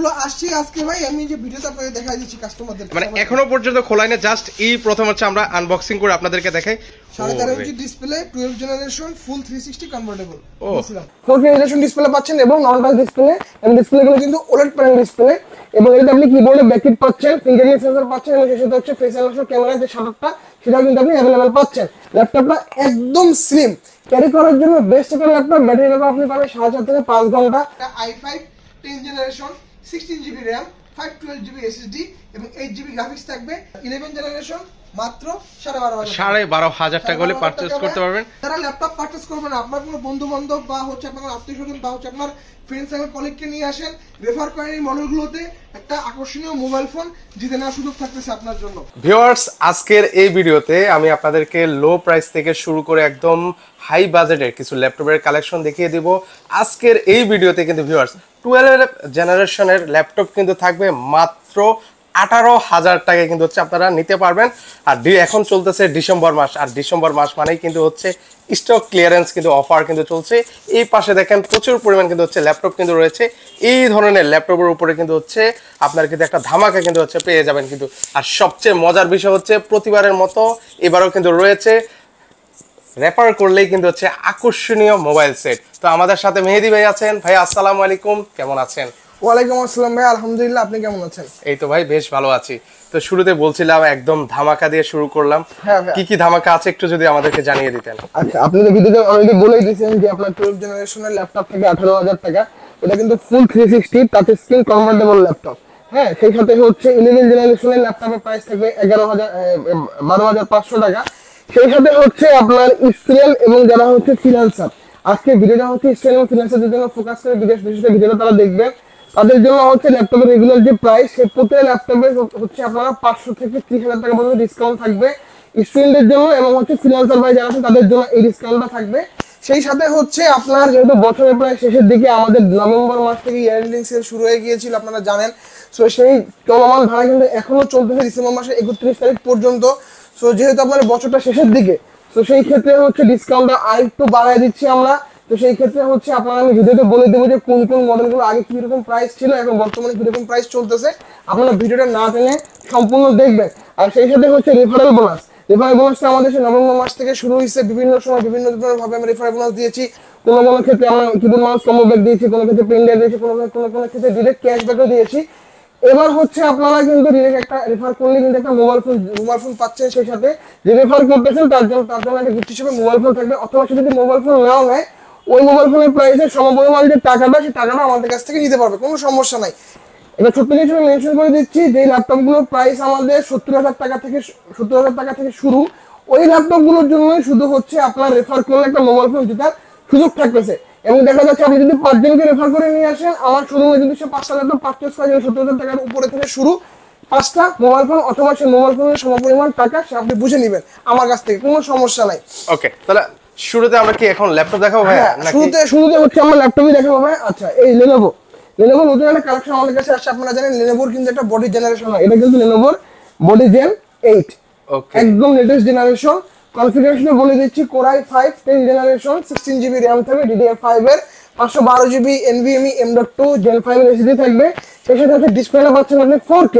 ল্যাপটপগুলো আসছে আজকে ভাই আমি যে ভিডিওতে আপনাদের দেখাই দিচ্ছি কাস্টমারদের মানে এখনো পর্যন্ত খোলাই না, জাস্ট এই প্রথম হচ্ছে আমরা আনবক্সিং করে আপনাদেরকে দেখাই। 13.5 ইঞ্চি ডিসপ্লে 12 জেনারেশন ফুল 360 কনভার্টেবল। ও 4K রেজোলিউশন ডিসপ্লে পাচ্ছেন এবং নন টাচ ডিসপ্লে, এবং ডিসপ্লেগুলো কিন্তু OLED প্যানেল ডিসপ্লে, এবং এটা আপনি কিবোর্ডে ব্যাকলিট পাচ্ছেন, ফিঙ্গারপ্রিন্ট সেন্সর পাচ্ছেন, এবং এর সাথে হচ্ছে ফেস আনলক ক্যামেরা যে শাটারটা সেটা কিন্তু আপনি अवेलेबल পাচ্ছেন। ল্যাপটপটা একদম স্লিম, ক্যারি করার জন্য বেস্ট একটা ল্যাপটপ। ব্যাটারি ব্যাকআপ আপনি পাবেন 7.5 থেকে 5 ঘন্টা। i5 10 generation 16GB RAM 512GB SSD এবং 8GB গ্রাফিক্স থাকবে। 11 জেনারেশন মাত্র 12,500 টাকা হলে পারচেজ করতে পারবেন। যারা ল্যাপটপ পারচেজ করবেন আপনার কোনো বন্ধু বান্ধব বা হচ্ছে আপনার আত্মীয়স্বজন বা হচ্ছে আপনার ফ্রেন্ডস এবং কলিগকে নিয়ে আসেন, রেফার করেন এই মডেলগুলোতে, একটা আকর্ষণীয় মোবাইল ফোন জিতে নেওয়ার সুযোগ থাকতেছে আপনার জন্য। ভিউয়ার্স, আজকের এই ভিডিওতে আমি আপনাদেরকে লো প্রাইস থেকে শুরু করে একদম হাই বাজেটের কিছু ল্যাপটপের কালেকশন দেখিয়ে দিব। আজকের এই ভিডিওতে কিন্তু ভিউয়ার্স 12 জেনারেশনের ল্যাপটপ কিন্তু থাকবে মাত্র 18,000 টাকায় কিন্তু হচ্ছে আপনারা নিতে পারবেন। আর এখন চলতেছে ডিসেম্বর মাস, আর ডিসেম্বর মাস মানেই কিন্তু হচ্ছে স্টক ক্লিয়ারেন্স কিন্তু অফার কিন্তু চলছে। এই পাশে দেখেন প্রচুর পরিমাণ কিন্তু হচ্ছে ল্যাপটপ কিন্তু রয়েছে। এই ধরনের ল্যাপটপের উপরে কিন্তু হচ্ছে আপনার কিন্তু একটা ধামাকা কিন্তু হচ্ছে পেয়ে যাবেন কিন্তু। আর সবচেয়ে মজার বিষয় হচ্ছে প্রতিবারের মতো এবারও কিন্তু রয়েছে রেফার করলেই কিন্তু হচ্ছে আকর্ষণীয় মোবাইল সেট। তো আমাদের সাথে মেহেদি ভাই আছেন। ভাই আসসালামু আলাইকুম, কেমন আছেন? ওয়ালাইকুম আসসালাম ভাই, আলহামদুলিল্লাহ, আপনি কেমন আছেন? এই তো ভাই বেশ ভালো আছি। তো শুরুতে বলছিলাম একদম ধামাকা দিয়ে শুরু করলাম। কি কি ধামাকা আছে একটু যদি আমাদেরকে জানিয়ে দিতেন। আচ্ছা, আপনি তো ভিডিওতে অলরেডি বলেই দিয়েছেন যে আপনার 12 জেনারেশনের ল্যাপটপ থেকে 18,000 টাকা, এটা কিন্তু ফুল 360 টাচ স্ক্রিন কনভার্টেবল ল্যাপটপ। হ্যাঁ, সেই সাথে হচ্ছে 11 জেনারেশনের ল্যাপটপের প্রাইস থাকবে 12,500 টাকা। সেই সাথে হচ্ছে আপনার স্টুডেন্ট এবং যারা হচ্ছে ফ্রিল্যান্সার, আজকে ভিডিওটা হচ্ছে স্টুডেন্ট এবং ফ্রিল্যান্সারদের জন্য ফোকাস করে বিশেষ ভিডিওটা তারা দেখবেন। তাদের জন্য হচ্ছে ল্যাপটপের রেগুলার যে প্রাইস, সেই প্রতি ল্যাপটপে হচ্ছে আপনারা 500 থেকে 30,000 টাকা পর্যন্ত ডিসকাউন্ট থাকবে স্টুডেন্টদের জন্য, এবং হচ্ছে ফ্রিল্যান্সার ভাই যারা আছেন তাদের জন্য এই ডিসকাউন্টটা থাকবে। সেই সাথে হচ্ছে আপনার যেহেতু বছরের প্রায় শেষের দিকে আমাদের নভেম্বর মাস থেকে ইয়ার এন্ডিং সেল শুরু হয়ে গিয়েছিল আপনারা জানেন। সো সেই চলমান ধারা কিন্তু এখনো চলতেছে ডিসেম্বর মাসের 31 তারিখ পর্যন্ত। সো যেহেতু আপনার বছরটা শেষের দিকে, তো সেই ক্ষেত্রে হচ্ছে ডিসকাউন্টটা আরেকটু বাড়ায় দিচ্ছি আমরা। তো সেই ক্ষেত্রে হচ্ছে আপনারা আমি ভিডিওতে বলে দেবো যে কোন কোন মডেলগুলো আগে কিরকম প্রাইস ছিল এখন বর্তমানে কিরকম প্রাইস চলতেছে। আপনারা ভিডিওটা না টেনে সম্পূর্ণ দেখবেন। আর সেই সাথে হচ্ছে রেফারেল বোনাস। রেফারেল বোনাসটা আমাদের নভেম্বর মাস থেকে শুরু হয়েছে। বিভিন্ন সময় বিভিন্ন ধরনের ভাবে আমি রেফারেল বোনাস দিয়েছি। কোনো কোনো ক্ষেত্রে আমরা কিবোর্ড মাউস কম্বো ব্যাক দিয়েছি, কোনো ক্ষেত্রে পেন ড্রাইভ দিয়েছি, কোনো ক্ষেত্রে ডিরেক্ট ক্যাশব্যাকও দিয়েছি। এবার হচ্ছে আপনারা কিন্তু ডিরেক্ট একটা রেফার করলে কিন্তু একটা মোবাইল ফোন পাচ্ছেন। সেই সাথে যে রেফার করতেছেন তার জন্য একটা গিফট হিসেবে মোবাইল ফোন থাকবে, অথবা সে যদি মোবাইল ফোন নাও নেয় ওই মোবাইল ফোনের প্রাইসের সমপরিমাণ যে টাকাটা, সেই টাকাটা আমাদের কাছ থেকে নিতে পারবে, কোনো সমস্যা নাই। এবার ছোট্ট কিছু মেনশন করে দিচ্ছি যে ল্যাপটপগুলোর প্রাইস আমাদের 70,000 টাকা থেকে শুরু। ওই ল্যাপটপগুলোর জন্যই শুধু হচ্ছে আপনার রেফার করলে একটা মোবাইল ফোন জেতার সুযোগ থাকতেছে। এবং দেখা যাচ্ছে আপনি যদি 5 জনকে রেফার করে নিয়ে আসেন, আমার শুধুমাত্র যদি সে 5টা ল্যাপটপ পারচেজ করে 70,000 টাকার উপরে থেকে শুরু 5টা মোবাইল ফোন, অথবা সেই মোবাইল ফোনের সমপরিমাণ টাকা সে আপনি বুঝে নেবেন আমার কাছ থেকে, কোনো সমস্যা নাই। ওকে, তাহলে শুরুতে আমরা কি এখন ল্যাপটপ দেখাবো ভাই? নাকি শুরুতে হচ্ছে আমরা ল্যাপটপই দেখাবো ভাই। আচ্ছা, এই Lenovo নতুন একটা কালেকশন আমাদের কাছে আসছে। আপনারা জানেন Lenovoর কিন্তু একটা বডি জেনারেশন হয়, এটা কিন্তু Lenovoর বডি জেন 8, একদম লেটেস্ট জেনারেশন। কনফিগারেশনে বলে দিচ্ছি Core i5 10 generation 16GB RAM থাকবে, DDR5 এর 512GB NVMe M.2 Gen 5 এর SSD থাকবে। সেই সাথে হচ্ছে ডিসপ্লেটা পাচ্ছেন আপনি 4K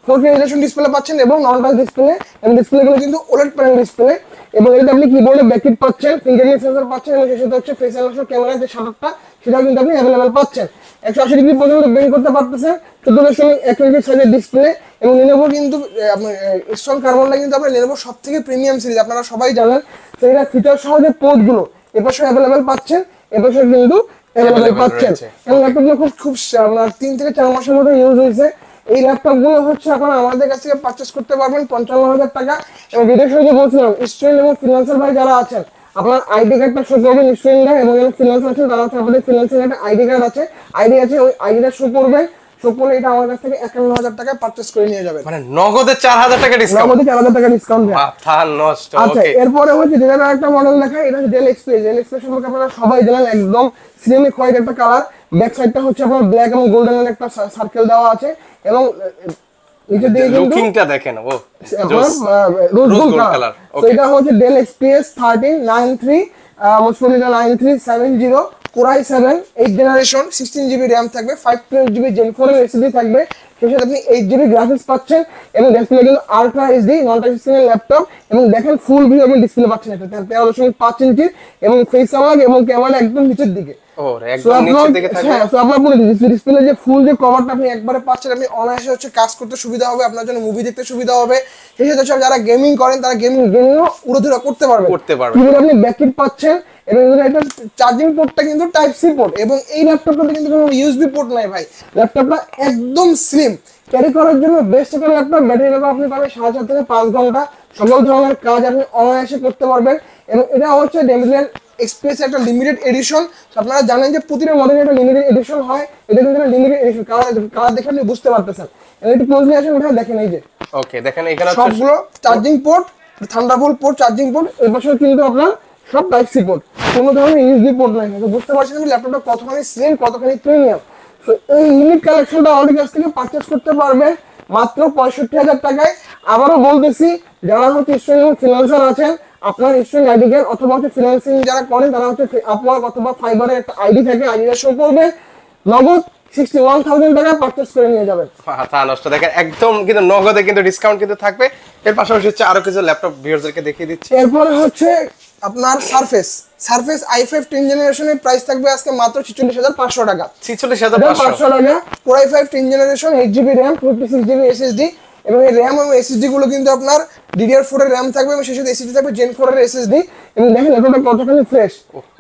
রেজোলিউশন ডিসপ্লে পাচ্ছেন এবং নন টাচ ডিসপ্লে, এবং ডিসপ্লেগুলো কিন্তু OLED প্যানেল ডিসপ্লে, এবং এটাতে আপনি কিবোর্ডে ব্যাকলিট পাচ্ছেন, ফিঙ্গারপ্রিন্ট সেন্সর পাচ্ছেন, এবং সেই সাথে হচ্ছে ফেস আনলক ক্যামেরা যে শাটারটা সেটা কিন্তু আপনি अवेलेबल পাচ্ছেন। 180 ডিগ্রি পর্যন্ত বেন্ড করতে পারতেছেন, 14.1 ইঞ্চি সাইজের ডিসপ্লে। এবং Lenovo কিন্তু আপনার স্টোন কার্বনটা কিন্তু আপনার Lenovo সবথেকে প্রিমিয়াম সিরিজ, আপনারা সবাই জানেন। তো এটা ফিচার সহ যে পোর্টগুলো এপাশে अवेलेबल পাচ্ছেন, এপাশে কিন্তু अवेलेबल পাচ্ছেন। এবং ল্যাপটপগুলো খুব আপনার 3 থেকে 4 মাসের মতো ইউজ হয়েছে। এই ল্যাপটপগুলো হচ্ছে আপনারা আমাদের কাছ থেকে পারচেজ করতে পারবেন 55,000 টাকা। এবং ভিডিওর শুরুতে বলছিলাম স্টুডেন্ট এবং ফ্রিল্যান্সার ভাই যারা আছেন, আপনার আইডি কার্ডটা শো করবেন স্টুডেন্টরা, এবং যারা ফ্রিল্যান্সার আছেন তারা হচ্ছে আমাদের ফ্রিল্যান্সার একটা আইডি আছে, ওই আইডিটা শো করবেন। শো করলে এটা আমার কাছ থেকে 51,000 টাকা পারচেজ করে নিয়ে যাবেন, মানে নগদে 4,000 টাকা ডিসকাউন্ট। নগদে 4,000 টাকা ডিসকাউন্ট। মাথা নষ্ট। আচ্ছা, এরপরে হচ্ছে যেটা একটা মডেল দেখাই, এটা হচ্ছে ডেল এক্সপ্রেস সম্পর্কে আপনারা সবাই জানেন, একদম সিনেমিক হোয়াইট একটা কালার। ব্যাক সাইডটা হচ্ছে আপনার ব্ল্যাক এবং গোল্ডেন একটা সার্কেল দেওয়া আছে, এবং নিচে দিয়ে কিন্তু লুকিংটা দেখেন, ও রোজ গোল্ড কালার। তো এটা হচ্ছে del XPS 1393 most probably 9370 Core i7 8 generation 16GB RAM থাকবে, 512GB Gen 4 এর SSD থাকবে, সেই সাথে আপনি 8GB গ্রাফিক্স পাচ্ছেন এবং ডিসপ্লে কিন্তু আলট্রা এইচডি নন টাচ স্ক্রিনের ল্যাপটপ এবং দেখেন ফুল ভিউ এবং ডিসপ্লে পাচ্ছেন এটা 13.5 ইঞ্চি এবং ফেস আনলক এবং ক্যামেরা একদম নিচের দিকে। একদম নিচের দিকে থাকবে। হ্যাঁ, সো আপনার পুরো ডিসপ্লে যে ফুল যে কভারটা আপনি একবারে পাচ্ছেন, আপনি অনায়াসে হচ্ছে কাজ করতে সুবিধা হবে, আপনার জন্য মুভি দেখতে সুবিধা হবে। সেই সাথে যারা গেমিং করেন তারা গেমিংও উড়োধুরা করতে পারবে। কিবোর্ডে আপনি ব্যাককিট পাচ্ছেন এবং এটা চার্জিং পোর্টটা কিন্তু টাইপ সি পোর্ট এবং এই ল্যাপটপটাতে কিন্তু কোনো ইউএসবি পোর্ট নাই ভাই। ল্যাপটপটা একদম স্লিম, ক্যারি করার জন্য বেস্ট একটা ল্যাপটপ। ব্যাটারি ব্যাকআপ আপনি পাবেন 4.5 থেকে 5 ঘন্টা, সকল ধরনের কাজ আপনি অনায়াসে করতে পারবেন। এবং এটা হচ্ছে ডেমিলিয়ান এক্সপ্রেস একটা লিমিটেড এডিশন। আপনারা জানেন যে প্রতিটা মডেলে একটা লিমিটেড এডিশন হয়, এটা কিন্তু একটা লিমিটেড এডিশন। কালার দেখে আপনি বুঝতে পারতেছেন। একটু ক্লোজলি আসেন, ওটা দেখেন এই যে ওকে দেখেন এখানে সবগুলো charging port, Thunderbolt port, charging port. এই পাশে কিন্তু আপনার সব টাইপ সি পোর্ট, কোনো ধরনের ইউএসবি পোর্ট নাই। তো বুঝতে পারছেন আমি ল্যাপটপটা কতখানি স্লিম, কতখানি প্রিমিয়াম। তো এই ইউনিক কালেকশনটা আমাদের কাছ থেকে পারচেজ করতে পারবেন মাত্র 65,000 টাকায়। আবারও বলতেছি, যারা হচ্ছে স্টুডেন্ট ফ্রিল্যান্সার আছেন, আপনার স্টুডেন্ট আইডি কার্ড অথবা হচ্ছে ফ্রিল্যান্সিং যারা করেন তারা হচ্ছে আপনার অথবা ফাইবারের একটা আইডি থাকে, আইডিটা শো করবে, নগদ 61,000 টাকা পারচেজ করে নিয়ে যাবেন। তা নষ্ট দেখেন একদম কিন্তু নগদে কিন্তু ডিসকাউন্ট কিন্তু থাকবে। এর পাশাপাশি হচ্ছে আরো কিছু ল্যাপটপ ভিউয়ারদেরকে দেখিয়ে দিচ্ছি। এরপরে হচ্ছে আপনার সারফেস i5 10 জেনারেশনের প্রাইস থাকবে আজকে মাত্র 46,500 টাকা। 46,500 টাকা। Core i5 10 generation 8GB RAM 56GB SSD এবং এই RAM এবং SSD গুলো কিন্তু আপনার DDR4 এর RAM থাকবে এবং সেই সাথে SSD থাকবে Gen 4 এর SSD। এবং দেখেন ল্যাপটপটা কতখানি ফ্রেশ।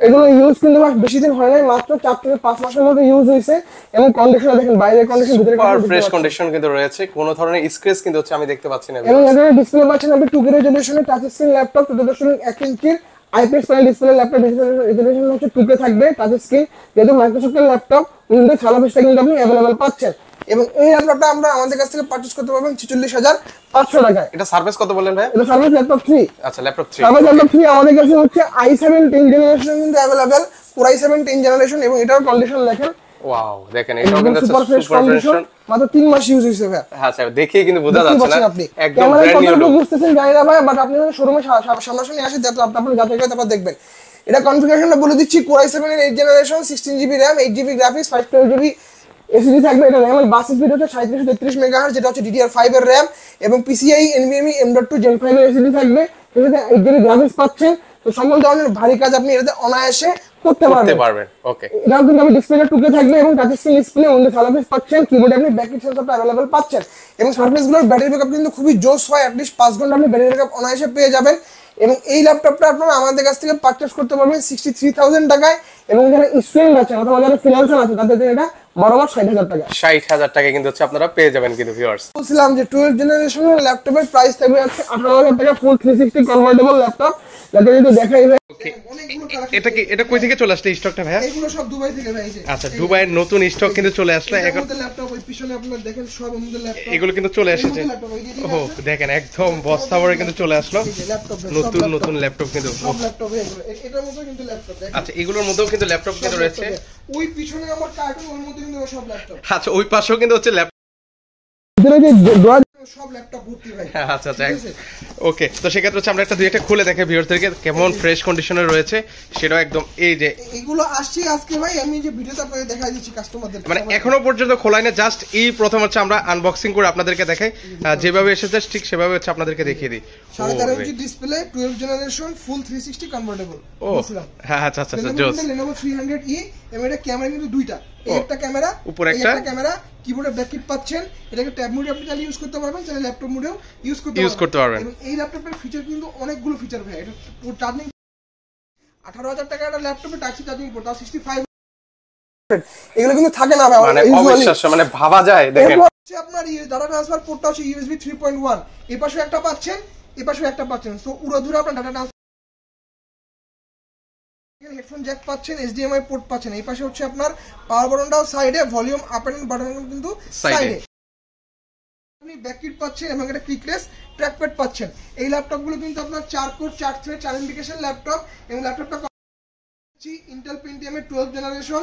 এগুলো ইউজ কিন্তু বেশি দিন হয় নাই, মাত্র 4 থেকে 5 মাসের মধ্যে ইউজ হয়েছে এবং কন্ডিশন দেখেন, বাইরের কন্ডিশন, ভিতরে কন্ডিশন ফ্রেশ কন্ডিশন কিন্তু রয়েছে, কোনো ধরনের স্ক্র্যাচ কিন্তু হচ্ছে আমি দেখতে পাচ্ছি না। এবং এখানে ডিসপ্লে পাচ্ছেন আপনি 2K রেজোলিউশনের টাচ স্ক্রিন ল্যাপটপ, 14.1 ইঞ্চির IPS panel display laptop, resolution হচ্ছে 2K থাকবে, টাচ স্ক্রিন। যেহেতু মাইক্রোসফটের ল্যাপটপ, উইন্ডোজ 26টা কিন্তু আপনি अवेलेबल পাচ্ছেন। এবং এই ল্যাপটপটা আমরা আমাদের কাছ থেকে পারচেজ করতে পারবেন 46,500 টাকায়। এটা সার্ভিস কত বললেন ভাই? এটা সার্ভিস ল্যাপটপ 3। আচ্ছা ল্যাপটপ 3। সার্ভিস ল্যাপটপ 3 আমাদের কাছে হচ্ছে i7 10 জেনারেশন কিন্তু अवेलेबल, Core i7 10 জেনারেশন এবং এটার কন্ডিশন দেখেন। ওয়াও দেখেন এটাও কিন্তু সুপার ফ্রেশ কন্ডিশন, মাত্র 3 মাস ইউজ হইছে ভাই। আচ্ছা দেখেই কিন্তু বোঝা যাচ্ছে না একদম ব্র্যান্ড নিউ লুক। বুঝতেছেন জানি না ভাই, বাট আপনি যখন শোরুমে সামনাসামনি আসেন আপনি যাচাই করে তারপর দেখবেন। এটা কনফিগারেশনটা বলে দিচ্ছি, Core i7 এর 8 generation 16GB RAM 8GB graphics 512GB SSD থাকবে। এটা RAM এর বাস স্পিড হচ্ছে 3733 মেগাহার্টজ, যেটা হচ্ছে DDR5 এর RAM এবং PCIe NVMe M.2 Gen 5 এর SSD থাকবে। এটাতে 8GB গ্রাফিক্স পাচ্ছেন। তো সকল ধরনের ভারী কাজ আপনি এটাতে অনায়াসে করতে পারবেন। ওকে, এটা কিন্তু আমি ডিসপ্লেটা 2K থাকবে এবং টাচ স্ক্রিন ডিসপ্লে, উইন্ডোজ 26 পাচ্ছেন, কিবোর্ডে আপনি ব্যাকলাইট সেন্সরটা अवेलेबल পাচ্ছেন। এবং সারফেসগুলোর ব্যাটারি ব্যাকআপ কিন্তু খুবই জোস হয়, অ্যাট লিস্ট 5 ঘন্টা আপনি ব্যাটারি ব্যাকআপ অনায়াসে পেয়ে যাবেন। এবং এই ল্যাপটপটা আপনারা আমাদের কাছ থেকে পারচেজ করতে পারবেন 63,000 টাকায়। এবং যারা স্টুডেন্ট আছে অথবা যারা ফ্রিল্যান্সার আছে তাদের জন্য এটা বরাবর 60,000 টাকা। 60,000 টাকা কিন্তু হচ্ছে আপনারা পেয়ে যাবেন কিন্তু ভিউয়ার্স। বলছিলাম যে 12 জেনারেশনের ল্যাপটপের প্রাইস থাকবে আজকে 18,000 টাকা, ফুল 360 কনভার্টেবল ল্যাপটপ। ল্যাপটপ যদি দেখাই ভাই, এটা কি এটা কই থেকে চলে আসছে স্টকটা ভাই? এগুলো সব দুবাই থেকে ভাই। আচ্ছা দুবাইয়ের নতুন স্টক কিন্তু চলে আসলো এখন। ল্যাপটপ ওই পিছনে আপনারা দেখেন সব আমাদের ল্যাপটপ, এগুলো কিন্তু চলে এসেছে। ওহো দেখেন একদম বস্তা ভরে কিন্তু চলে আসলো নতুন নতুন ল্যাপটপ কিন্তু। সব ল্যাপটপ এগুলো, এটার মধ্যে কিন্তু ল্যাপটপ দেখেন। আচ্ছা এগুলোর মধ্যেও কিন্তু ল্যাপটপ কিন্তু রয়েছে। ওই পিছনে আমার কার্টুন, ওর মধ্যে কিন্তু সব ল্যাপটপ। আচ্ছা ওই পাশেও কিন্তু হচ্ছে ল্যাপটপ, সব ল্যাপটপ ভর্তি ভাই। আচ্ছা আচ্ছা ওকে। তো সেক্ষেত্রে হচ্ছে আমরা একটা দুই একটা খুলে দেখে ভিউয়ারদেরকে কেমন ফ্রেশ কন্ডিশনে রয়েছে সেটাও একদম। এই যে এগুলো আসছে আজকে ভাই, আমি যে ভিডিওতে আপনাদের দেখাই দিচ্ছি কাস্টমারদের, মানে এখনো পর্যন্ত খোলাই না, জাস্ট এই প্রথম হচ্ছে আমরা আনবক্সিং করে আপনাদেরকে দেখাই, যেভাবে এসেছে ঠিক সেভাবে হচ্ছে আপনাদেরকে দেখিয়ে দিই। 13.5 ইঞ্চি ডিসপ্লে 12 জেনারেশন ফুল 360 কনভার্টেবল। ও হ্যাঁ আচ্ছা আচ্ছা জোস। Lenovo 300E এবং এটা ক্যামেরা কিন্তু দুইটা, এই একটা ক্যামেরা, উপরে একটা ক্যামেরা, কিবোর্ডে ব্যাকলাইট পাচ্ছেন। এটাকে ট্যাব মোডে আপনি চাইলে ইউজ করতে পারবেন, চাইলে ল্যাপটপ মোডেও ইউজ করতে পারবেন। এবং এই ল্যাপটপের ফিচার কিন্তু অনেকগুলো ফিচার ভাই। এটা চার্জিং 18,000 টাকা একটা ল্যাপটপে টাইপ সি চার্জিং পোর্ট 65, এগুলো কিন্তু থাকে না ভাই, মানে অবিশ্বাস্য, মানে ভাবা যায়। দেখেন আপনার ডাটা ট্রান্সফার পোর্টটা হচ্ছে USB 3.1, এই পাশে একটা পাচ্ছেন, এই পাশে একটা পাচ্ছেন। সো উড়াধুরা আপনার ডাটা ট্রান্সফার, হেডফোন জ্যাক পাচ্ছেন, HDMI পোর্ট পাচ্ছেন। এই পাশে হচ্ছে আপনার পাওয়ার বাটনটাও সাইডে, ভলিউম আপ এন্ড বাটন কিন্তু সাইডে। আপনি ব্যাককিট পাচ্ছেন এবং একটা ক্লিকলেস ট্র্যাকপ্যাড পাচ্ছেন। এই ল্যাপটপগুলো কিন্তু আপনার 4 কোর 4 থ্রেড 4 ইন্ডিকেশন ল্যাপটপ এবং ল্যাপটপটা ইন্টেল পেন্টিয়াম এর 12 জেনারেশন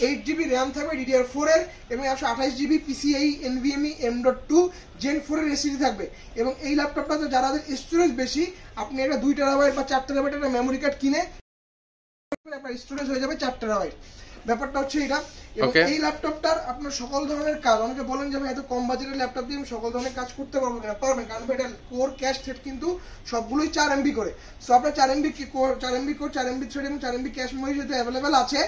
8GB RAM থাকবে DDR4 এর এবং 128GB PCIe NVMe M.2 Gen 4 এর SSD থাকবে। এবং এই ল্যাপটপটাতে যাদের স্টোরেজ বেশি, আপনি এটা 2 TB বা 4 TB একটা মেমোরি কার্ড কিনে আপনার স্টোরেজ হয়ে যাবে 4 টেরাবাইট। ব্যাপারটা হচ্ছে এটা। এবং এই ল্যাপটপটার আপনার সকল ধরনের কাজ, অনেকে বলেন যে ভাই এত কম বাজেটের ল্যাপটপ দিয়ে আমি সকল ধরনের কাজ করতে পারবো কিনা, পারবেন, কারণ এটা কোর ক্যাশ থ্রেড কিন্তু সবগুলোই 4 MB করে। সো আপনার 4 MB core, 4 MB core, 4 MB thread এবং 4 MB ক্যাশ মেমরি যেহেতু অ্যাভেলেবেল আছে,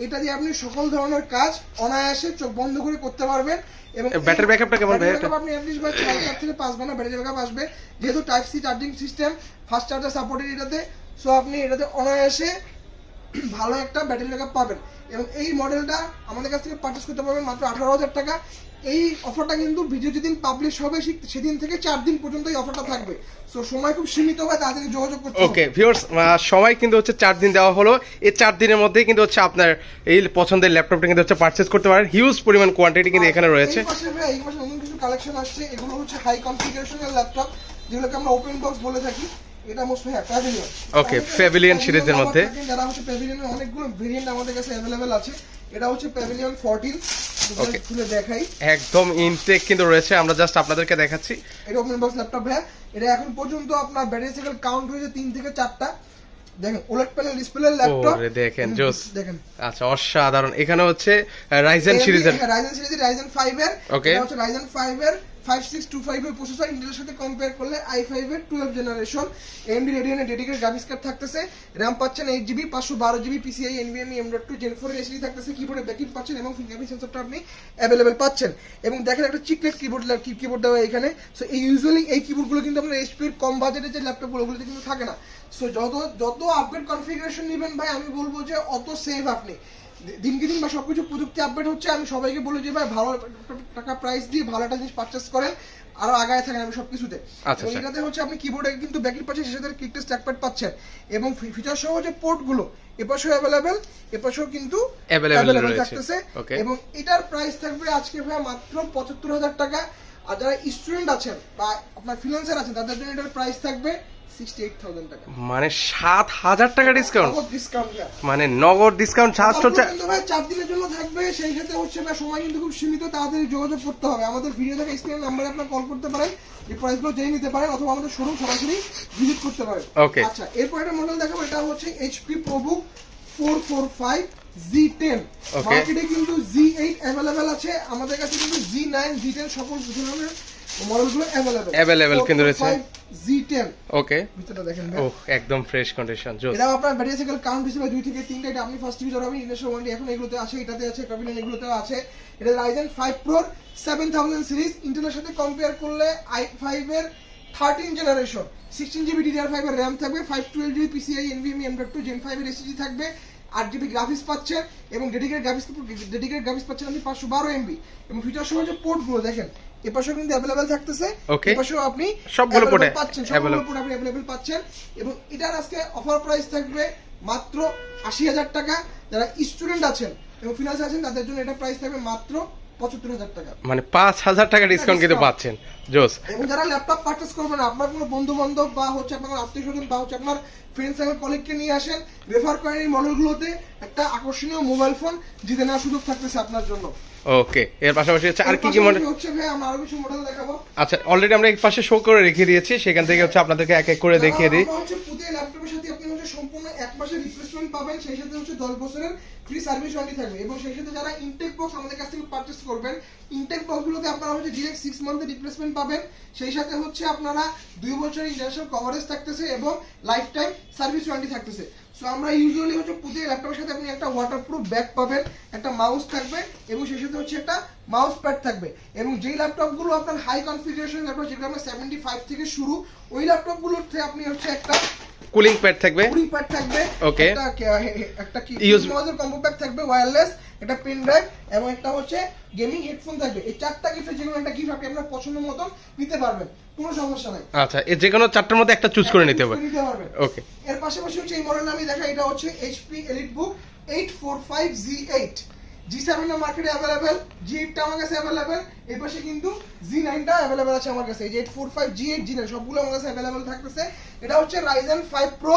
এটা দিয়ে আপনি সকল ধরনের কাজ অনায়াসে চোখ বন্ধ করে করতে পারবেন। এবং ব্যাটারি ব্যাকআপটা কেমন ভাই? এটা আপনি এটলিস্ট ভাই 4 থেকে 5 ঘন্টা ব্যাটারি ব্যাকআপ আসবে, যেহেতু type C charging system, fast charger supported এটাতে। সো আপনি এটাতে অনায়াসে ভালো একটা ব্যাটারি ব্যাকআপ পাবেন। এবং এই মডেলটা আমাদের কাছ থেকে পারচেজ করতে পারবেন মাত্র 18,000 টাকা। এই অফারটা কিন্তু ভিডিও যেদিন পাবলিশ হবে সেদিন থেকে 4 দিন পর্যন্ত এই অফারটা থাকবে। সো সময় খুব সীমিত, হয় তাড়াতাড়ি যোগাযোগ করতে হবে। ওকে ভিউয়ার্স, সময় কিন্তু হচ্ছে 4 দিন দেওয়া হলো। এই 4 দিনের মধ্যেই কিন্তু হচ্ছে আপনার এই পছন্দের ল্যাপটপটা কিন্তু হচ্ছে পারচেজ করতে পারেন। হিউজ পরিমাণ কোয়ান্টিটি কিন্তু এখানে রয়েছে। এই মাসে নতুন কিছু কালেকশন আসছে, এগুলো হচ্ছে হাই কনফিগারেশনের ল্যাপটপ, যেগুলোকে আমরা ওপেন বক্স বলে থাকি। এটা মোস্ট প্যাভিলিয়ন। ওকে, প্যাভিলিয়ন সিরিজের মধ্যে যারা হচ্ছে প্যাভিলিয়নের অনেকগুলো ভেরিয়েন্ট আমাদের কাছে अवेलेबल আছে। এটা হচ্ছে প্যাভিলিয়ন 14। ওকে, খুলে দেখাই, একদম ইনটেক কিন্তু রয়েছে, আমরা জাস্ট আপনাদেরকে দেখাচ্ছি। এটা ওপেন বক্স ল্যাপটপ ভাই। এটা এখন পর্যন্ত আপনার ব্যাটারি সাইকেল কাউন্ট হয়েছে 3 থেকে 4টা। দেখেন ওলেড প্যানেল ডিসপ্লে ল্যাপটপ, ওরে দেখেন জোস, দেখেন আচ্ছা অসাধারণ। এখানে হচ্ছে রাইজেন সিরিজের, রাইজেন সিরিজের রাইজেন 5 এর, ওকে, এটা হচ্ছে রাইজেন 5 এর 5625 এর প্রসেসর, ইন্টেলের সাথে কম্পেয়ার করলে i5 এর 12 জেনারেশন। AMD Radeon এর ডেডিকেটেড গ্রাফিক্স কার্ড থাকতেছে, RAM পাচ্ছেন 8GB, 512GB PCIe NVMe M.2 Gen 4 এর SSD থাকতেছে, কিবোর্ডে ব্যাকইট পাচ্ছেন এবং ফিঙ্গারপ্রিন্ট সেন্সরটা আপনি अवेलेबल পাচ্ছেন। এবং দেখেন একটা চিকলেট কিবোর্ড দেওয়া এখানে। সো এই ইউজুয়ালি এই কিবোর্ডগুলো কিন্তু আপনার HP এর কম বাজেটের যে ল্যাপটপগুলো ওগুলোতে কিন্তু থাকে না। সো যত আপগ্রেড কনফিগারেশন নেবেন ভাই, আমি বলবো যে অত সেভ আপনি। দিনকে দিন বা সবকিছু প্রযুক্তি আপডেট হচ্ছে, আমি সবাইকে বলি যে ভাই ভালো টাকা প্রাইস দিয়ে ভালো একটা জিনিস পারচেজ করেন, আরো আগায় থাকেন আমি সবকিছুতে। এটাতে হচ্ছে আপনি কিবোর্ডে কিন্তু ব্যাকলিট পাচ্ছেন, সেই সাথে কিক টেস্ট ট্র্যাকপ্যাড পাচ্ছেন এবং ফিচার সহ যে পোর্ট গুলো এপাশেও अवेलेबल, এপাশেও কিন্তু अवेलेबल থাকতেছে। এবং এটার প্রাইস থাকবে আজকে ভাই মাত্র 75,000 টাকা। আর যারা স্টুডেন্ট আছেন বা আপনার ফ্রিল্যান্সার আছেন তাদের জন্য এটার প্রাইস থাকবে 68,000 টাকা, মানে 7,000 টাকা ডিসকাউন্ট, মানে নগদ ডিসকাউন্ট। জাস্ট হচ্ছে কিন্তু ভাই 4 দিনের জন্য থাকবে, সেই সাথে হচ্ছে না সময় কিন্তু খুব সীমিত, তাড়াতাড়ি যোগাযোগ করতে হবে। আমাদের ভিডিও থেকে স্ক্রিন নাম্বারে আপনারা কল করতে পারেন, এই প্রাইসগুলো জেনে নিতে পারেন, অথবা আমাদের শোরুম সরাসরি ভিজিট করতে পারেন। ওকে, আচ্ছা এরপর একটা মডেল দেখাবো, এটা হচ্ছে HP ProBook 445 Z10। মার্কেটে কিন্তু Z8 अवेलेबल আছে, আমাদের কাছে কিন্তু Z9 Z10 সকল ধরনের মডেলগুলো अवेलेबल কিন্তু রয়েছে। Z10 ওকে, ভিতরটা দেখেন ভাই, ওহ একদম ফ্রেশ কন্ডিশন। এটা আপনার ব্যাটারি সাইকেল কাউন্ট হিসেবে 2 থেকে 3টা, এটা আপনি ফার্স্ট ইউজার হবেন। ইনস্টল ওয়ারেন্টি এখন এগুলোতে আছে, এটাতে আছে, প্যাভিলিয়ন এগুলোতে আছে। এটা Ryzen 5 Pro 7000 সিরিজ, ইন্টেলের সাথে কম্পেয়ার করলে i5 এর 13 জেনারেশন, 16GB DDR5 এর RAM থাকবে, 512GB PCIe NVMe M.2 Gen 5 এর SSD থাকবে, 8GB গ্রাফিক্স পাচ্ছেন এবং ডেডিকেটেড গ্রাফিক্স পাচ্ছেন আপনি 512 MB। এবং ফিচার সহ যে পোর্ট গুলো দেখেন এপাশেও কিন্তু अवेलेबल থাকতেছে, এপাশেও আপনি সবগুলো পোর্টে পাচ্ছেন, সবগুলো পোর্ট আপনি अवेलेबल পাচ্ছেন। এবং এটার আজকে অফার প্রাইস থাকবে মাত্র 80,000 টাকা। যারা স্টুডেন্ট আছেন এবং ফিনান্স আছেন তাদের জন্য এটা প্রাইস থাকবে মাত্র 75,000 টাকা, মানে 5,000 টাকা ডিসকাউন্ট কিন্তু পাচ্ছেন। জোস। এবং যারা ল্যাপটপ পারচেজ করবেন, আপনার কোনো বন্ধু বান্ধব বা হচ্ছে আপনার আত্মীয়স্বজন বা হচ্ছে আপনার ফ্রেন্ডস এবং কলিগকে নিয়ে আসেন, রেফার করেন এই মডেলগুলোতে, একটা আকর্ষণীয় মোবাইল ফোন জিতে নেওয়ার সুযোগ থাকতেছে আপনার জন্য। ওকে, এর পাশাপাশি হচ্ছে আর কি কি মডেল হচ্ছে ভাই, আমরা আরো কিছু মডেল দেখাবো। আচ্ছা অলরেডি আমরা এই পাশে শো করে রেখে দিয়েছি, সেখান থেকে হচ্ছে আপনাদেরকে এক এক করে দেখিয়ে দিই। হচ্ছে প্রতি ল্যাপটপের সাথে আপনি হচ্ছে সম্পূর্ণ 1 মাসের রিপ্লেসমেন্ট পাবেন, সেই সাথে হচ্ছে 10 বছরের ফ্রি সার্ভিস ওয়ারেন্টি থাকবে। এবং সেই সাথে যারা ইনটেক বক্স আমাদের কাছ থেকে পারচেজ করবেন, ইনটেক বক্সগুলোতে আপনারা হচ্ছে ডিরেক্ট 6 মান্থের রিপ্লেসমেন্ট পাবেন, সেই সাথে হচ্ছে আপনারা 2 বছরের ইন্টারন্যাশনাল কভারেজ থাকতেছে এবং লাইফ টাইম সার্ভিস ওয়ারেন্টি থাকতেছে। সো আমরা ইউজুয়ালি হচ্ছে প্রতি ল্যাপটপের সাথে আপনি একটা ওয়াটারপ্রুফ ব্যাগ পাবেন, একটা মাউস থাকবে এবং সেই সাথে হচ্ছে একটা মাউস প্যাড থাকবে। এবং যেই ল্যাপটপগুলো আপনার হাই কনফিগারেশন ল্যাপটপ, যেগুলো আমরা 75 থেকে শুরু, ওই ল্যাপটপগুলোতে আপনি হচ্ছে একটা কুলিং প্যাড থাকবে, ওকে, একটা কি ইউজার কম্বো প্যাক থাকবে, ওয়্যারলেস, একটা পেন ড্রাইভ এবং একটা হচ্ছে গেমিং হেডফোন থাকবে। এই 4টা গিফট, যে কোনো একটা গিফট আপনি আপনার পছন্দ মতো নিতে পারবেন, কোনো সমস্যা নাই। আচ্ছা, এই যে কোনো 4টার মধ্যে একটা চুজ করে নিতে পারবেন। ওকে, এর পাশাপাশি হচ্ছে এই মডেলটা আমি দেখাই, এটা হচ্ছে HP EliteBook 845 Z8। G7 এর মার্কেটে अवेलेबल, G8 টা আমার কাছে अवेलेबल, এই পাশে কিন্তু Z9 টা अवेलेबल আছে আমার কাছে। এই যে 845 G8 G9 সবগুলো আমার কাছে अवेलेबल থাকতেছে। এটা হচ্ছে Ryzen 5 Pro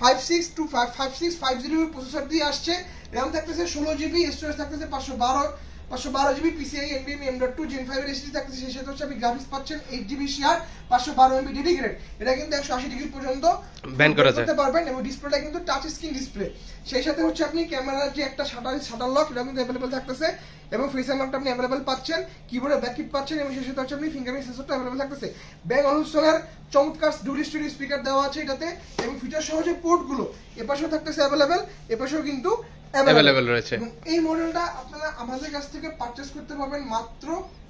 5650 প্রসেসর দিয়ে আসছে, RAM থাকতেছে 16GB, স্টোরেজ থাকতেছে 512 512GB PCIe NVMe M.2 Gen 5 এর SSD থাকতেছে, সেই সাথে হচ্ছে আপনি গ্রাফিক্স পাচ্ছেন 8GB শেয়ার 512MB ডেডিকেটেড। এটা কিন্তু 180 ডিগ্রি পর্যন্ত ব্যান করা যায় করতে পারবেন এবং ডিসপ্লেটা কিন্তু টাচ স্ক্রিন ডিসপ্লে। সেই সাথে হচ্ছে আপনি ক্যামেরার যে একটা শাটার লক এটা কিন্তু अवेलेबल থাকতেছে এবং ফেস আনলকটা আপনি अवेलेबल পাচ্ছেন, কিবোর্ডে ব্যাককিট পাচ্ছেন এবং সেই সাথে হচ্ছে আপনি ফিঙ্গারপ্রিন্ট সেন্সরটা अवेलेबल থাকতেছে। ব্যাং অলুসনের চমৎকার ডুয়াল স্টুডিও স্পিকার দেওয়া আছে এটাতে এবং ফিচার সহ যে পোর্টগুলো এপাশেও থাকতেছে अवेलेबल, এপাশেও কিন্তু अवेलेबल রয়েছে। এই মডেলটা আপনারা আমাদের কাছ থেকে পারচেজ করতে পারবেন মাত্র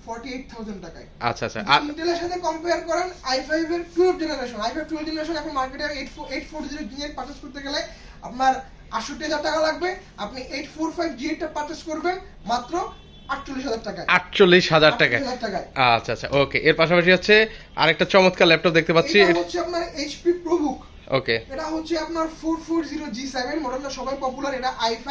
48000 টাকায়। আচ্ছা আচ্ছা। আর ইন্টেলের সাথে কম্পেয়ার করেন i5 এর 12 জেনারেশন, i5 12 জেনারেশন এখন মার্কেটে 840 জিএন পারচেজ করতে গেলে আপনার 68000 টাকা লাগবে। আপনি 845 জিএন টা পারচেজ করবেন মাত্র 48000 টাকায়। 48000 টাকায়। 48000 টাকায়। আচ্ছা আচ্ছা ওকে। এর পাশাপাশি হচ্ছে আরেকটা চমৎকার ল্যাপটপ দেখতে পাচ্ছি, এটা হচ্ছে আপনার HP ProBook। ওকে। এটা হচ্ছে আপনার 440G7 মডেলটা সবাই পপুলার। এটা i5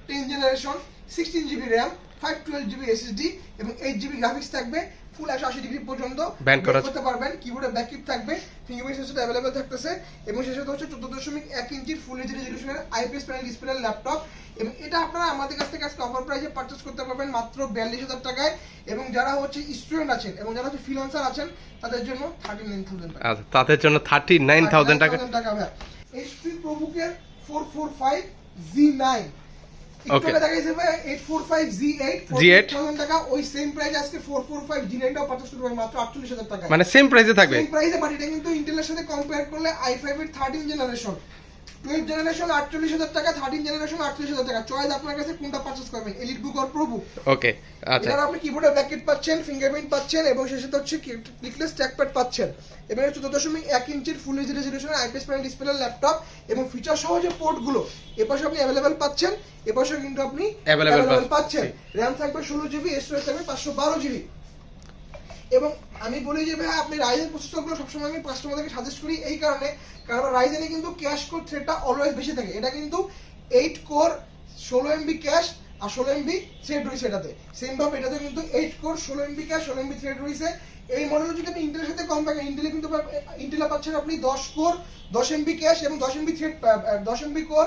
10 generation, 16GB RAM, 512GB SSD এবং 8GB গ্রাফিক্স থাকবে, ফুল 180 ডিগ্রি পর্যন্ত ব্যান্ড করতে পারবেন, কিবোর্ডে ব্যাককিট থাকবে, ফিঙ্গারপ্রিন্ট সেন্সর अवेलेबल থাকতেছে এবং সেই সাথে হচ্ছে 14.1 ইঞ্চি ফুল এইচডি রেজোলিউশনের আইপিএস প্যানেল ডিসপ্লে ল্যাপটপ এবং এটা আপনারা আমাদের কাছ থেকে আজকে অফার প্রাইসে পারচেজ করতে পারবেন মাত্র 42000 টাকায় এবং যারা হচ্ছে স্টুডেন্ট আছেন এবং যারা হচ্ছে ফ্রিল্যান্সার আছেন তাদের জন্য 39000 টাকা। আচ্ছা তাদের জন্য 39000 টাকা। HP ProBook এর 445Z9 ওকে। এটা দেখা যাবে 845Z8 4000 টাকা, ওই সেম প্রাইস আজকে 445Z9 টাও পারচেজ করতে পারবেন মাত্র 48000 টাকা। মানে সেম প্রাইসে থাকবে। সেম প্রাইসে, বাট এটা কিন্তু ইন্টেলের সাথে কম্পেয়ার করলে i5 এর 13 জেনারেশন 12 জেনারেশন 48000 টাকা, 13 জেনারেশন 48000 টাকা। চয়েস আপনার কাছে কোনটা পারচেজ করবেন, এলিট বুক অর প্রোবুক। ওকে আচ্ছা। এটার আপনি কিবোর্ডে ব্যাককিট পাচ্ছেন, ফিঙ্গারপ্রিন্ট পাচ্ছেন এবং সেই সাথে হচ্ছে ক্লিকলেস ট্র্যাকপ্যাড পাচ্ছেন এবং 14.1 ইঞ্চির ফুল এইচডি রেজোলিউশনের আইপিএস প্যানেল ডিসপ্লে ল্যাপটপ এবং ফিচার সহ যে পোর্টগুলো এপাশে আপনি अवेलेबल পাচ্ছেন, এপাশেও কিন্তু আপনি अवेलेबल পাচ্ছেন। RAM থাকবে 16GB, স্টোরেজ থাকবে 512GB এবং আমি বলি যে ভাই আপনি রাইজেন প্রসেসরগুলো সবসময় আমি কাস্টমারদেরকে সাজেস্ট করি এই কারণে, কারণ রাইজেনে কিন্তু ক্যাশ কোর থ্রেডটা অলওয়েজ বেশি থাকে। এটা কিন্তু 8 কোর 16MB ক্যাশ আর 16MB থ্রেড রয়েছে এটাতে, সেম ভাবে এটাতে কিন্তু 8 core 16MB cash 16MB thread রয়েছে। এই মডেল যদি আপনি ইন্টেলের সাথে কম্পেয়ার করেন, ইন্টেলে কিন্তু ইন্টেলে পাচ্ছেন আপনি 10 কোর 10MB ক্যাশ এবং 10MB thread 10MB core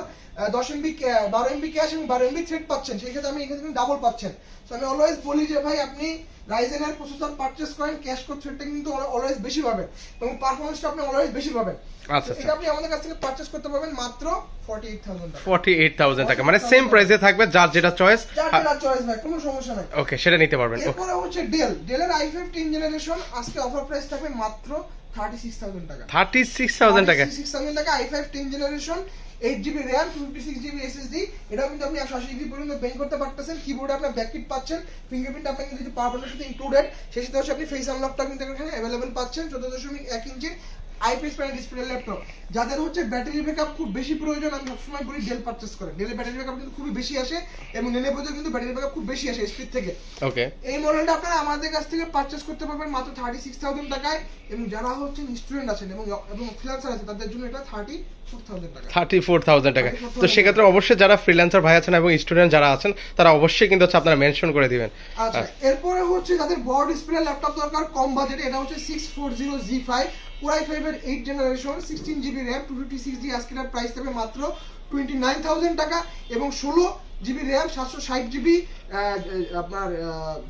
10MB 12MB cash এবং 12MB থ্রেড পাচ্ছেন, সেই ক্ষেত্রে আমি এখানে কিন্তু ডাবল পাচ্ছেন। সো আমি অলওয়েজ বলি যে ভাই আপনি রাইজেনের প্রসেসর পারচেজ করেন, ক্যাশ কোর থ্রেডটা কিন্তু অলওয়েজ বেশি পাবেন এবং পারফরম্যান্সটা আপনি অলওয়েজ বেশি পাবেন। আচ্ছা এটা আপনি আমাদের কাছ থেকে পারচেজ করতে পারবেন মাত্র 48000 টাকা। 48000 টাকা মানে সেম প্রাইসে থাকবে, যার যেটা চয়েস যার যেটা চয়েস ভাই কোনো সমস্যা নাই। ওকে সেটা নিতে পারবেন। এরপরে হচ্ছে ডেলের i5 10 জেনারেশন আজকে অফার প্রাইস থাকবে মাত্র 36000 টাকা। 36000 টাকা। 36000 টাকা i5 10 generation 8GB RAM 256GB SSD। এটা কিন্তু আপনি 180 ডিগ্রি পর্যন্ত বেন্ড করতে পারতেছেন, কিবোর্ডে আপনি ব্যাককিট পাচ্ছেন, ফিঙ্গারপ্রিন্ট আপনি কিন্তু পাওয়ার বাটনের সাথে ইনক্লুডেড, সেই সাথে হচ্ছে আপনি ফেস আনলকটা কিন্তু এখানে अवेलेबल পাচ্ছেন। 14.1 ইঞ্চির আইপিএস প্যানেল ডিসপ্লে ল্যাপটপ। যাদের হচ্ছে ব্যাটারি ব্যাকআপ খুব বেশি প্রয়োজন, আমি সবসময় বলি ডেল পারচেজ করেন। ডেলের ব্যাটারি ব্যাকআপ কিন্তু খুবই বেশি আসে এবং লেনোভোতে কিন্তু ব্যাটারি ব্যাকআপ খুব বেশি আসে স্পিড থেকে। ওকে। এই মডেলটা আপনারা আমাদের কাছ থেকে পারচেজ করতে পারবেন মাত্র 36000 টাকায় এবং যারা হচ্ছে স্টুডেন্ট আছেন এবং ফ্রিল্যান্সার আছেন তাদের জন্য এটা 34000 টাকা। 34000 টাকা। তো সেক্ষেত্রে অবশ্যই যারা ফ্রিল্যান্সার ভাই আছেন এবং স্টুডেন্ট যারা আছেন তারা অবশ্যই কিন্তু হচ্ছে আপনারা মেনশন করে দিবেন। আচ্ছা এরপরে হচ্ছে যাদের বড় ডিসপ্লে ল্যাপটপ দরকার কম বাজেটে, এটা হচ্ছে 640Z5 Core i5 এর 8 জেনারেশন 16GB RAM 256GB আজকের প্রাইস থাকবে মাত্র 29000 টাকা এবং 16GB RAM 760GB আপনার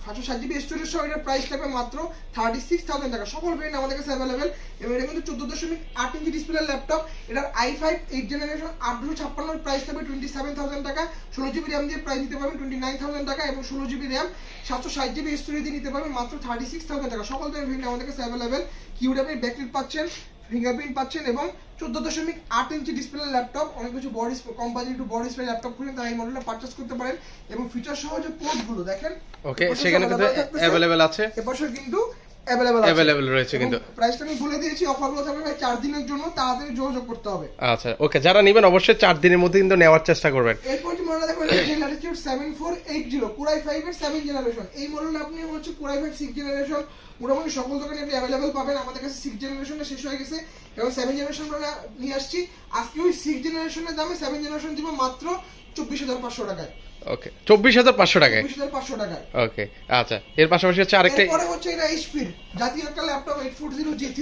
760GB স্টোরেজ সহ এটার প্রাইস থাকবে মাত্র 36000 টাকা। সকল ভেরিয়েন্ট আমাদের কাছে अवेलेबल এবং এটা কিন্তু 14.8 ইঞ্চি ডিসপ্লে ল্যাপটপ। এটার i5 8 জেনারেশন 856 এর প্রাইস থাকবে 27000 টাকা। 16GB RAM দিয়ে প্রাইস নিতে পারবেন 29000 টাকা এবং 16GB RAM 760GB স্টোরেজ দিয়ে নিতে পারবেন মাত্র 36000 টাকা। সকল ভেরিয়েন্ট আমাদের কাছে अवेलेबल। কিবোর্ডে আপনি ব্যাকলিট পাচ্ছেন, ফিঙ্গারপ্রিন্ট পাচ্ছেন এবং 14.8 ইঞ্চি ডিসপ্লে ল্যাপটপ। অনেক কিছু বড় কম বাজেট একটু বড় ডিসপ্লে ল্যাপটপ খুঁজেন তারা এই মডেলটা পারচেজ করতে পারেন এবং ফিচার সহ যে পোর্টগুলো দেখেন ওকে সেখানে কিন্তু अवेलेबल আছে, এপাশে কিন্তু अवेलेबल রয়েছে কিন্তু প্রাইসটা আমি বলে দিয়েছি। অফারগুলো থাকবে ভাই 4 দিনের জন্য, তাড়াতাড়ি যোগাযোগ করতে হবে। আচ্ছা ওকে যারা নেবেন অবশ্যই 4 দিনের মধ্যে কিন্তু নেওয়ার চেষ্টা করবেন। এরপর যে মডেলটা দেখবেন Latitude 7480 Core i5 এর 7 জেনারেশন। এই মডেলটা আপনি হচ্ছে Core i5 6 জেনারেশন মোটামুটি সকল দোকানে আপনি अवेलेबल পাবেন। আমাদের কাছে 6 জেনারেশনটা শেষ হয়ে গেছে এবং 7 জেনারেশন আমরা নিয়ে আসছি। আজকে ওই 6 জেনারেশনের দামে 7 জেনারেশন দিব মাত্র 24500 টাকায়। ওকে 24500 টাকায়। 24500 টাকায়। ওকে আচ্ছা এর পাশাপাশি হচ্ছে আরেকটা এরপরে হচ্ছে এটা এইচপি জাতীয় একটা ল্যাপটপ 840G3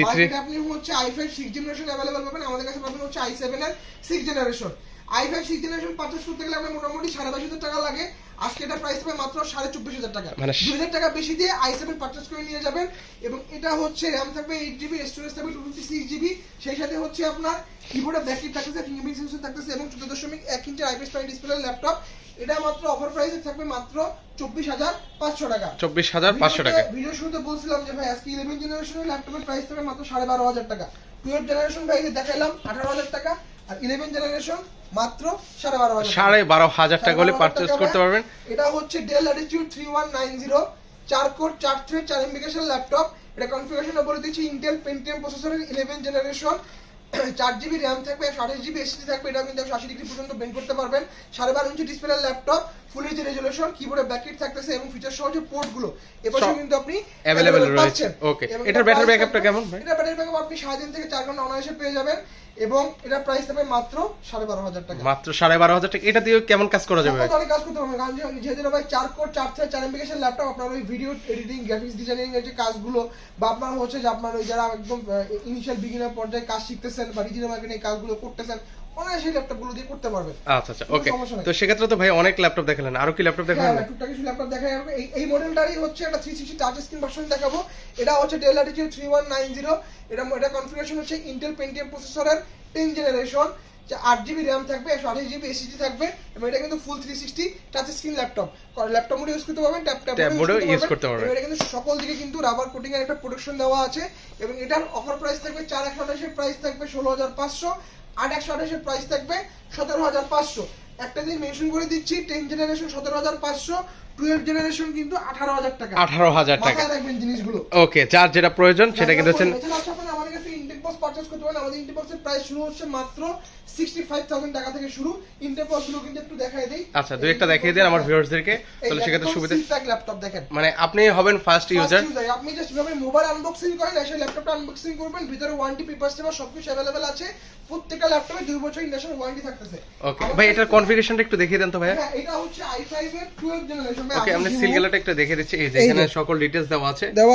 মার্কেটে আপনি হচ্ছে i5 6 জেনারেশন अवेलेबल পাবেন। আমাদের কাছে পাবেন হচ্ছে i7 এর 6 generation. i5 6th generation purchase করতে গেলে আপনার মোটামুটি 22,500 টাকা লাগে। আজকে এটা প্রাইস পাবে মাত্র 24,500 টাকা, মানে 2,000 টাকা বেশি দিয়ে i7 পারচেজ করে নিয়ে যাবেন। এবং এটা হচ্ছে RAM থাকবে 8GB, স্টোরেজ থাকবে 256GB, সেই সাথে হচ্ছে আপনার কিবোর্ডে ব্যাকলাইট থাকতেছে, ফিঙ্গারপ্রিন্ট সেন্সর থাকতেছে এবং 14.1 ইঞ্চি IPS 20 ডিসপ্লে ল্যাপটপ। এটা মাত্র অফার প্রাইসে থাকবে মাত্র 24,500 টাকা। 24,500 টাকা। ভিডিও শুরুতে বলছিলাম যে ভাই আজকে 11 জেনারেশনের ল্যাপটপের প্রাইস থাকবে মাত্র 12,500 টাকা। 12 জেনারেশন ভাই দেখাইলাম 18,000 টাকা, আর 11 জেনারেশন মাত্র 12,500 টাকা হলে পারচেজ করতে পারবেন। এটা হচ্ছে ডেল ল্যাটিটিউড 3190 4 কোর 4 থ্রেড 4 এমবিকেশন ল্যাপটপ। এটা কনফিগারেশন বলে দিচ্ছি, ইন্টেল পেন্টিয়াম প্রসেসরের 11 জেনারেশন, 4GB RAM থাকবে, 28GB SSD থাকবে। এটা কিন্তু 180 ডিগ্রি পর্যন্ত বেন্ড করতে পারবেন। 12.5 inch display laptop, full HD resolution, কিবোর্ডে ব্যাকলাইট থাকতেছে এবং ফিচার সহ যে পোর্ট গুলো এপাশে কিন্তু আপনি अवेलेबल রয়েছে। ওকে, এটার ব্যাটারি ব্যাকআপটা কেমন ভাই? এটা ব্যাটারি ব্যাকআপ আপনি 3.5 থেকে 4 ঘন্টা অনায়াসে পেয়ে যাবেন এবং এটা প্রাইস থাকবে মাত্র 12,500 টাকা। মাত্র 12,500 টাকা। এটা দিয়ে কেমন কাজ করা যাবে? অনেক কাজ করতে পারবেন, কারণ যেহেতু ভাই 4 কোর 4 থ্রেড 4 এমবিকেশন ল্যাপটপ, আপনার ওই ভিডিও এডিটিং, গ্রাফিক্স ডিজাইনিং এর যে কাজগুলো, বা আপনার হচ্ছে যে আপনার ওই যারা একদম ইনিশিয়াল বিগিনার পর্যায়ে কাজ শিখতেছেন বা ডিজিটাল মার্কেটিং কাজগুলো করতেছেন, অনায়াসে ল্যাপটপগুলো দিয়ে করতে পারবেন। আচ্ছা আচ্ছা, ওকে। তো সেক্ষেত্রে তো ভাই অনেক ল্যাপটপ দেখালেন, আরো কি ল্যাপটপ দেখাবেন? হ্যাঁ, টুকটাক কিছু ল্যাপটপ দেখা যাবে। এই মডেলটারই হচ্ছে একটা 360 টাচ স্ক্রিন ভার্সন দেখাবো। এটা হচ্ছে ডেল ল্যাটিটিউড 3190। এটা কনফিগারেশন হচ্ছে ইন্টেল পেন্টিয়াম প্রসেসরের 10 জেনারেশন, 8GB RAM থাকবে, 128GB SSD থাকবে এবং এটা কিন্তু ফুল 360 touch screen laptop. Laptop mode use করতে পারবেন, ট্যাব মোড ইউজ করতে পারবেন। এটা কিন্তু সকল দিকে কিন্তু রাবার কোটিং এর একটা প্রোটেকশন দেওয়া আছে এবং এটার অফার প্রাইস থাকবে 4/128 এর প্রাইস থাকবে 16,500, 8/128 এর প্রাইস থাকবে 17,500। একটা দিন মেনশন করে দিচ্ছি, 10 জেনারেশন 17,500, 12 জেনারেশন কিন্তু 18,000 টাকা। 18,000 টাকা। মাথায় রাখবেন জিনিসগুলো। ওকে, যার যেটা প্রয়োজন সেটা কিন্তু হচ্ছে। আমাদের কাছে ইনটেক বক্স পারচেজ করতে পারেন। আমাদের ইনটেক বক্সের প্রাইস শুরু হচ্ছে মাত্র 65,000 টাকা থেকে শুরু। ইনটেক বক্স গুলো কিন্তু একটু দেখাই দেই। আচ্ছা, দুই একটা দেখিয়ে দেন আমার ভিউয়ার্সদেরকে, তাহলে সেক্ষেত্রে সুবিধা। ল্যাপটপ দেখেন, মানে আপনি হবেন ফার্স্ট ইউজার। আপনি জাস্ট ভাবে মোবাইল আনবক্সিং করেন, এসে ল্যাপটপটা আনবক্সিং করবেন, ভিতরে ওয়ারেন্টি পেপারস এবং সবকিছু अवेलेबल আছে। প্রত্যেকটা ল্যাপটপে 2 বছর ইন্টারন্যাশনাল ওয়ারেন্টি থাকতেছে। ওকে ভাই, এটার কনফিগারেশনটা একটু দেখিয়ে দেন তো ভাই। হ্যাঁ, এটা হচ্ছে i5 এর 12 জেনারেশন। ওকে, আমরা সিল গেলাটা একটু দেখিয়ে দিচ্ছি। এই যে এখানে সকল ডিটেইলস দেওয়া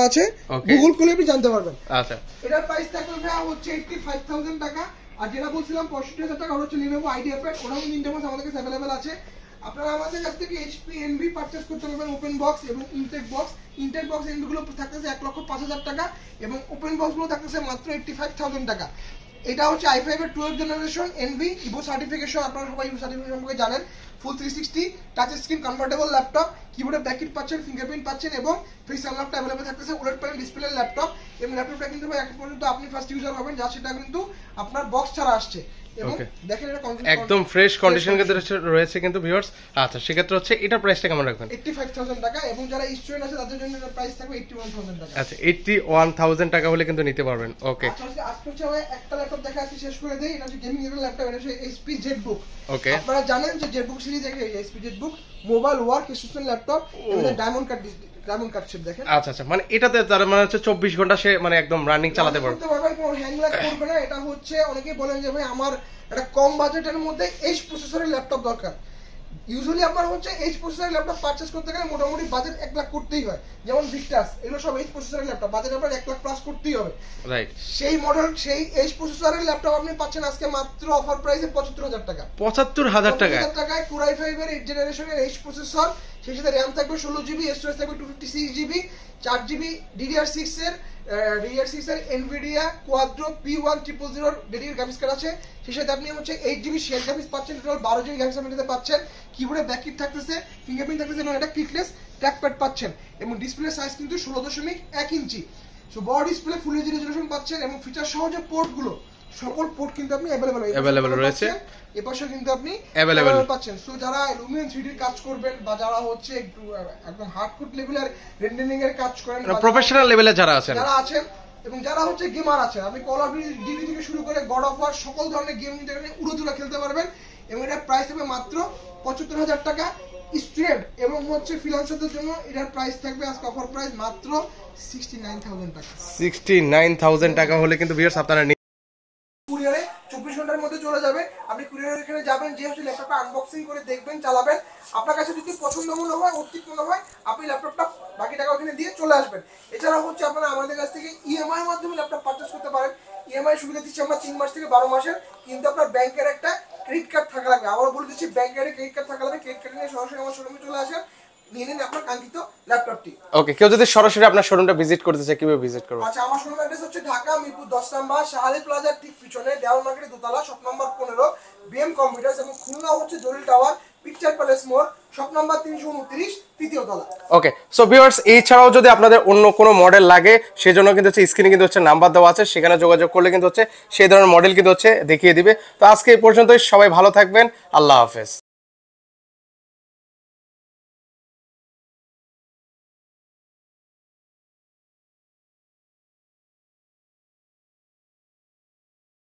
আছে। গুগল খুলে আপনি জানতে পারবেন। আচ্ছা, এটার প্রাইস থাকবে ভাই হচ্ছে 85,000 টাকা। আর যেটা বলছিলাম 65,000 টাকা হচ্ছে Lenovo IdeaPad, ওটাও ইন্টারনেট আমাদের কাছে अवेलेबल আছে। আপনারা আমাদের কাছ থেকে HP NV পারচেজ করতে পারবেন, ওপেন বক্স এবং intact box. Intact box NV গুলো থাকতেছে 1,05,000 টাকা এবং ওপেন বক্স গুলো থাকতেছে মাত্র 85,000 টাকা। এটা হচ্ছে i5 এর 12 জেনারেশন NV ইভো সার্টিফিকেশন। আপনারা সবাই ইভো সার্টিফিকেশন সম্পর্কে জানেন। Full 360 touch screen convertible laptop, কিবোর্ডে ব্যাকলাইট পাচ্ছেন, ফিঙ্গারপ্রিন্ট পাচ্ছেন এবং ফেস আনলকটা अवेलेबल থাকতেছে। OLED প্যানেল ডিসপ্লে ল্যাপটপ এবং ল্যাপটপটা কিন্তু ভাই এখন পর্যন্ত আপনি ফার্স্ট ইউজার হবেন, যা সেটা কিন্তু আপনার বক্স ছাড়া আসছে এবং দেখেন এটা একদম ফ্রেশ কন্ডিশন কিন্তু রয়েছে কিন্তু ভিউয়ার্স। আচ্ছা, সেক্ষেত্রে হচ্ছে এটার প্রাইসটা কেমন রাখবেন? 85,000 টাকা এবং যারা স্টুডেন্ট আছে তাদের জন্য এর প্রাইস থাকবে 81,000 টাকা। আচ্ছা, 81,000 টাকা হলে কিন্তু নিতে পারবেন। ওকে, আজকে হচ্ছে একটা ল্যাপটপ দেখা আছে, শেষ করে দেই। এটা হচ্ছে গেমিং এর ল্যাপটপ, এটা হচ্ছে HP ZBook। ওকে, আপনারা জানেন যে ZBook সিরিজ থেকে HP ZBook mobile work station laptop, এটা ডায়মন্ড কাট শেপ দেখেন। আচ্ছা আচ্ছা, মানে এটাতে তার মানে হচ্ছে 24 ঘন্টা সে মানে একদম রানিং চালাতে পারবে। কোনো হ্যাং ল্যাগ করবে না। এটা হচ্ছে অনেকেই বলেন যে ভাই আমার একটা কম বাজেটের মধ্যে H প্রসেসরের ল্যাপটপ দরকার। ইউজুয়ালি আপনার হচ্ছে H প্রসেসরের ল্যাপটপ পারচেজ করতে গেলে মোটামুটি বাজেট 1 লাখ করতেই হয়। যেমন ভিক্টাস, এগুলো সব H প্রসেসরের ল্যাপটপ, বাজেট আপনার 1 লাখ প্লাস করতেই হবে। রাইট, সেই মডেল সেই H প্রসেসরের ল্যাপটপ আপনি পাচ্ছেন আজকে মাত্র অফার প্রাইসে 75,000 টাকা। 75,000 টাকায় Core i5 এর 8 জেনারেশনের H প্রসেসর, সেই সাথে RAM থাকবে 16GB, স্টোরেজ থাকবে 256GB, 4GB DDR6 এর Nvidia Quadro P1000 dedicated graphics card আছে। সেই সাথে আপনি হচ্ছে 8GB শেয়ার গ্রাফিক্স পাচ্ছেন, টোটাল 12GB গ্রাফিক্স আপনি পাচ্ছেন। কিবোর্ডে ব্যাকলাইট থাকতেছে, ফিঙ্গারপ্রিন্ট থাকতেছে এবং এটা ক্লিকলেস ট্র্যাকপ্যাড পাচ্ছেন এবং ডিসপ্লে সাইজ কিন্তু 16.1 ইঞ্চি। সো বড় ডিসপ্লে, ফুল এইচডি রেজোলিউশন পাচ্ছেন এবং ফিচার সহ যে পোর্ট গুলো, সকল পোর্ট কিন্তু আপনি अवेलेबल রয়েছে। এপাশে কিন্তু আপনি अवेलेबल পাচ্ছেন। সো যারা লুমিয়ান 3D কাজ করবেন বা যারা হচ্ছে একটু একদম হার্ডকোর লেভেলের রেন্ডারিং এর কাজ করেন, প্রফেশনাল লেভেলে যারা আছেন এবং যারা হচ্ছে গেমার আছেন, আপনি কল অফ ডিউটি থেকে শুরু করে গড অফ ওয়ার সকল ধরনের গেম ইন্টারনেটে উড়োধুরা খেলতে পারবেন এবং এটার প্রাইস হবে মাত্র 75,000 টাকা। স্টুডেন্ট এবং হচ্ছে ফ্রিল্যান্সারদের জন্য এটার প্রাইস থাকবে আজকে অফার প্রাইস মাত্র 69,000 টাকা। 69,000 টাকা হলে কিন্তু ভিউয়ার্স আপনারা কুরিয়ারে 24 ঘন্টার মধ্যে চলে যাবে। আপনি কুরিয়ারের এখানে যাবেন, যে হচ্ছে ল্যাপটপটা আনবক্সিং করে দেখবেন, চালাবেন। আপনার কাছে যদি পছন্দ মনে হয়, অতিরিক্ত মনে হয়, আপনি ল্যাপটপটা বাকি টাকা ওখানে দিয়ে চলে আসবেন। এছাড়া হচ্ছে আপনারা আমাদের কাছ থেকে ইএমআই এর মাধ্যমে ল্যাপটপ পারচেজ করতে পারেন। ইএমআই সুবিধা দিচ্ছি আমরা 3 মাস থেকে 12 মাসের, কিন্তু আপনার ব্যাংকের একটা ক্রেডিট কার্ড থাকা লাগবে। আবার বলে দিচ্ছি ব্যাংক কার্ডে ক্রেডিট কার্ড থাকা লাগবে। ক্রেডিট কার্ড নিয়ে সরাসরি আমার শোরুমে চলে আসেন, নিয়ে নিন আপনার কাঙ্ক্ষিত ল্যাপটপটি। ওকে, কেউ যদি সরাসরি আপনার শোরুমটা ভিজিট করতে চায় কিভাবে ভিজিট করবে? আচ্ছা, আমার শোরুম অ্যাড্রেস হচ্ছে ঢাকা মিরপুর 10 নাম্বার শাহালি প্লাজার ঠিক পিছনে দেওয়াল মার্কেটের দোতলা, শপ নাম্বার 15 বিএম কম্পিউটার্স, এবং খুলনা হচ্ছে জলিল টাওয়ার পিকচার প্যালেস মোড়, শপ নাম্বার 329 তৃতীয় তলা। ওকে, সো ভিউয়ার্স, এছাড়াও যদি আপনাদের অন্য কোনো মডেল লাগে সেজন্য কিন্তু হচ্ছে স্ক্রিনে কিন্তু হচ্ছে নাম্বার দেওয়া আছে, সেখানে যোগাযোগ করলে কিন্তু হচ্ছে সেই ধরনের মডেল কিন্তু হচ্ছে দেখিয়ে দিবে। তো আজকে এই পর্যন্তই, সবাই ভালো থাকবেন, আল্লাহ হাফেজ।